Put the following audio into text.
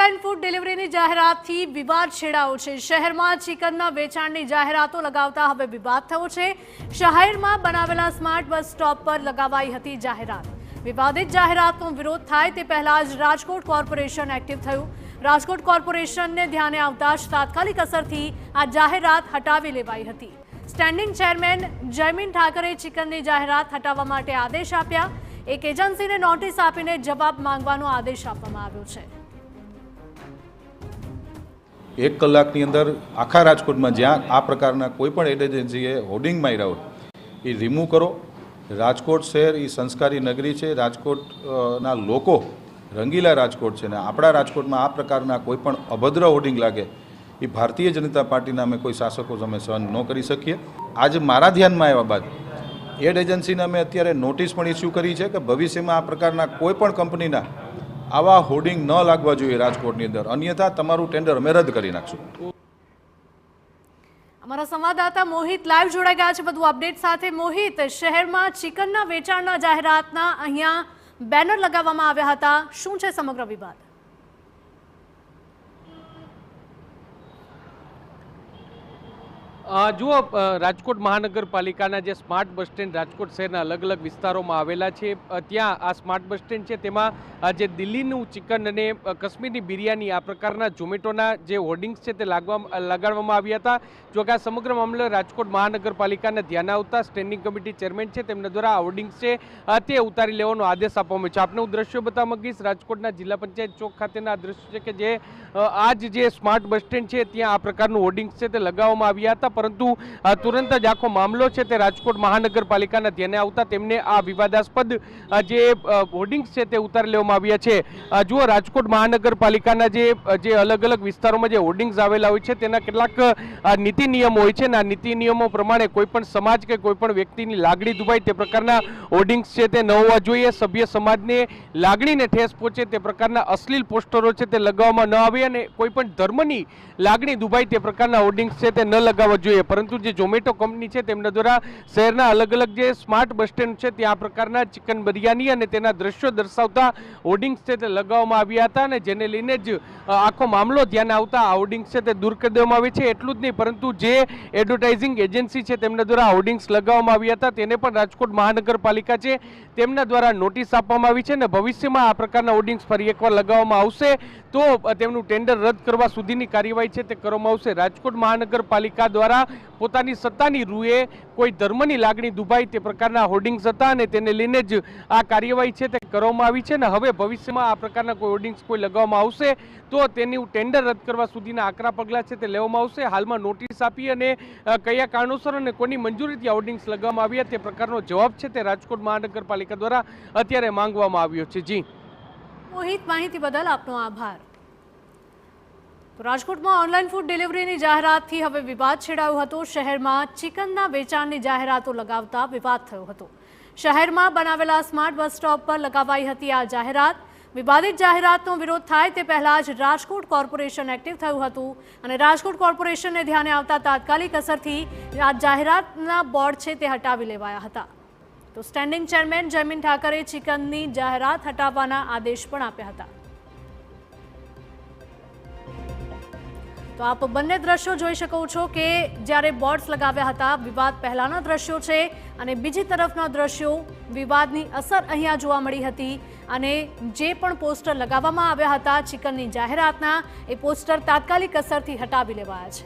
Online food ડિલિવરીની જાહેરાતથી વિવાદ છેડાયો છે। શહેરમાં ચિકનના વેચાણની જાહેરાતો લગાવતા હવે વિવાદ થયો છે। શહેરમાં બનાવેલા સ્માર્ટ બસ સ્ટોપ પર લગાવાઈ હતી જાહેરાત। વિવાદિત જાહેરાતનો વિરોધ થાય તે પહેલા જ રાજકોટ કોર્પોરેશન એક્ટિવ થયું। રાજકોટ કોર્પોરેશનને ધ્યાને આવતા જ તાત્કાલિક અસરથી આ જાહેરાત હટાવી લેવાઈ હતી। સ્ટેન્ડિંગ ચેરમેન જયમીન ઠાકરે ચિકનની જાહેરાત હટાવવા માટે આદેશ આપ્યા। એક એજન્સીને નોટિસ આપીને જવાબ માંગવાનો આદેશ આપવામાં આવ્યો છે। 1 કલાકની અંદર આખા રાજકોટમાં જ્યાં આ પ્રકારના કોઈપણ એડ એજન્સીએ હોર્ડિંગ માર્યા હોય એ રિમૂવ કરો। રાજકોટ શહેર એ સંસ્કારી નગરી છે। રાજકોટના લોકો રંગીલા રાજકોટ છે ને આપણા રાજકોટમાં આ પ્રકારના કોઈપણ અભદ્ર હોર્ડિંગ લાગે એ ભારતીય જનતા પાર્ટીના અમે કોઈ શાસકો અમે સહન ન કરી શકીએ। આજે મારા ધ્યાનમાં આવ્યા બાદ એડ એજન્સીને અમે અત્યારે નોટિસ પણ ઇસ્યુ કરી છે કે ભવિષ્યમાં આ પ્રકારના કોઈપણ કંપનીના આવા હોર્ડિંગ ન લાગવા જોઈએ રાજકોટની અંદર, અન્યથા તમારું ટેન્ડર અમે રદ કરી નાખશું। અમારા સંવાદદાતા મોહિત લાઈવ જોડાઈ ગયા છે વધુ અપડેટ સાથે। મોહિત, શહેરમાં ચિકનના વેચાણના જાહેરાતના અહીંયા બેનર લગાવવામાં આવ્યા હતા, શું છે સમગ્ર વિવાદ? જુઓ, રાજકોટ મહાનગરપાલિકાના જે સ્માર્ટ બસ સ્ટેન્ડ રાજકોટ શહેરના અલગ અલગ વિસ્તારોમાં આવેલા છે, ત્યાં આ સ્માર્ટ બસ સ્ટેન્ડ છે તેમાં જે દિલ્હીનું ચિકન અને કાશ્મીરની બિરયાની આ પ્રકારના ઝોમેટોના જે હોર્ડિંગ્સ છે તે લગાડવામાં આવ્યા હતા। જો કે આ સમગ્ર મામલે રાજકોટ મહાનગરપાલિકાને ધ્યાન આવતા સ્ટેન્ડિંગ કમિટી ચેરમેન છે તેમના દ્વારા આ હોર્ડિંગ્સ છે તે ઉતારી લેવાનો આદેશ આપવામાં આવ્યો છે। આપને હું દ્રશ્યો બતાવવા માંગીશ। રાજકોટના જિલ્લા પંચાયત ચોક ખાતેના આ દ્રશ્ય છે કે જે આજ જે સ્માર્ટ બસ સ્ટેન્ડ છે ત્યાં આ પ્રકારનું હોર્ડિંગ્સ છે તે લગાવવામાં આવ્યા હતા, પરંતુ તુરંત જ આખો મામલો છે તે રાજકોટ મહાનગરપાલિકાના ધ્યાને આવતા તેમને આ વિવાદાસ્પદ જે હોર્ડિંગ્સ છે તે ઉતારી લેવામાં આવ્યા છે। જુઓ, રાજકોટ મહાનગરપાલિકાના જે અલગ અલગ વિસ્તારોમાં જે હોર્ડિંગ્સ આવેલા હોય છે તેના કેટલાક નીતિ નિયમો હોય છે ને આ નીતિ નિયમો પ્રમાણે કોઈ પણ સમાજ કે કોઈ પણ વ્યક્તિની લાગણી દુભાય તે પ્રકારના હોર્ડિંગ્સ છે તે ન હોવા જોઈએ। સભ્ય સમાજને લાગણીને ઠેસ પહોંચે તે પ્રકારના અશ્લીલ પોસ્ટરો છે તે લગાવવામાં ન આવે અને કોઈ પણ ધર્મની લાગણી દુભાય તે પ્રકારના હોર્ડિંગ્સ છે તે ન લગાવવા જોઈએ। પરંતુ જે ઝોમેટો કંપની છે તેમના દ્વારા શહેરના અલગ અલગ જે સ્માર્ટ બસ સ્ટેન્ડ છે ત્યાં આ પ્રકારના ચિકન બિરયાની અને તેના દ્રશ્યો દર્શાવતા હોર્ડિંગ્સ છે તે લગાવવામાં આવ્યા હતા અને જેને લઈને જ આખો મામલો ધ્યાને આવતા આ હોર્ડિંગ્સ છે તે દૂર કરી દેવામાં આવે છે। એટલું જ નહીં, પરંતુ જે એડવર્ટાઇઝિંગ એજન્સી છે તેમના દ્વારા હોર્ડિંગ્સ લગાવવામાં આવ્યા હતા તેને પણ રાજકોટ મહાનગરપાલિકા છે તેમના દ્વારા નોટિસ આપવામાં આવી છે અને ભવિષ્યમાં આ પ્રકારના હોર્ડિંગ્સ ફરી એકવાર લગાવવામાં આવશે તો તેમનું ટેન્ડર રદ કરવા સુધીની કાર્યવાહી છે તે કરવામાં આવશે। રાજકોટ મહાનગરપાલિકા દ્વારા પોતાની સત્તાની રૂએ કોઈ ધર્મની લાગણી દુભાય તે પ્રકારના હોર્ડિંગ્સ હતા અને તેને લઈને જ આ કાર્યવાહી છે તે કરવામાં આવી છે અને હવે ભવિષ્યમાં આ પ્રકારના કોઈ હોર્ડિંગ્સ કોઈ લગાવવામાં આવશે તો તેનું ટેન્ડર રદ કરવા સુધીના આકરા પગલાં છે તે લેવામાં આવશે। હાલમાં નોટિસ આપી અને કયા કારણોસર અને કોની મંજૂરીથી હોર્ડિંગ્સ લગાવવામાં આવ્યા તે પ્રકારનો જવાબ છે તે રાજકોટ મહાનગરપાલિકા દ્વારા અત્યારે માંગવામાં આવ્યો છે। જી મોહિત, માહિતી બદલ આપનો આભાર। તો રાજકોટમાં ઓનલાઈન ફૂડ ડિલિવરીની જાહેરાતથી હવે વિવાદ છેડાયો હતો। શહેરમાં ચિકનના વેચાણની જાહેરાતો લગાવતા વિવાદ થયો હતો। શહેરમાં બનાવેલા સ્માર્ટ બસ સ્ટોપ પર લગાવાઈ હતી આ જાહેરાત। વિવાદિત જાહેરાતનો વિરોધ થાય તે પહેલા જ રાજકોટ કોર્પોરેશન એક્ટિવ થયું હતું અને રાજકોટ કોર્પોરેશનને ધ્યાને આવતા તાત્કાલિક અસરથી આ જાહેરાતના બોર્ડ છે તે હટાવી લેવાયા હતા। તો સ્ટેન્ડિંગ ચેરમેન જયમીન ઠાકરે ચિકનની જાહેરાત હટાવવાના આદેશ પણ આપ્યા હતા। તો આપ બંને દ્રશ્યો જોઈ શકો છો કે જ્યારે બોર્ડ્સ લગાવ્યા હતા વિવાદ પહેલાના દ્રશ્યો છે અને બીજી તરફના દ્રશ્યો વિવાદની અસર અહીંયા જોવા મળી હતી અને જે પણ પોસ્ટર લગાવવામાં આવ્યા હતા ચિકનની જાહેરાતના એ પોસ્ટર તાત્કાલિક અસરથી હટાવી લેવાયા છે।